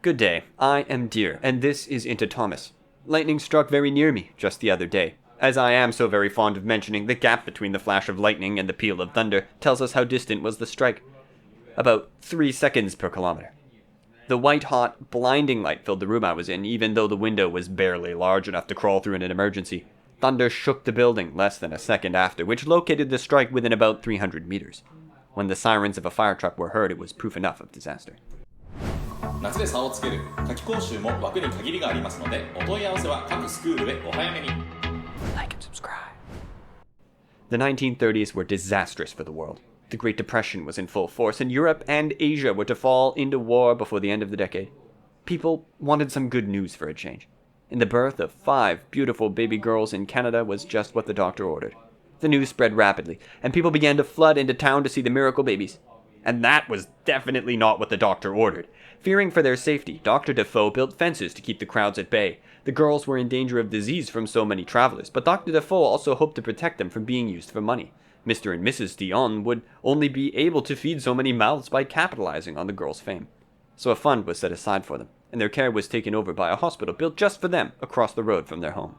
Good day, I am Deer, and this is InterTOMAS. Lightning struck very near me just the other day. As I am so very fond of mentioning, the gap between the flash of lightning and the peal of thunder tells us how distant was the strike. About 3 seconds per kilometre. The white-hot, blinding light filled the room I was in, even though the window was barely large enough to crawl through in an emergency. Thunder shook the building less than a second after, which located the strike within about 300 meters. When the sirens of a firetruck were heard, it was proof enough of disaster. 夏で差をつける夏季講習も枠に限りがありますので、お問い合わせは各スクールへお早めに。Like and subscribe. The 1930s were disastrous for the world. The Great Depression was in full force, and Europe and Asia were to fall into war before the end of the decade. People wanted some good news for a change. And the birth of 5 beautiful baby girls in Canada was just what the doctor ordered. The news spread rapidly, and people began to flood into town to see the miracle babies. And that was definitely not what the doctor ordered. Fearing for their safety, Dr. Dafoe built fences to keep the crowds at bay. The girls were in danger of disease from so many travelers, but Dr. Dafoe also hoped to protect them from being used for money. Mr. and Mrs Dionne would only be able to feed so many mouths by capitalizing on the girls' fame. So a fund was set aside for them, and their care was taken over by a hospital built just for them across the road from their home.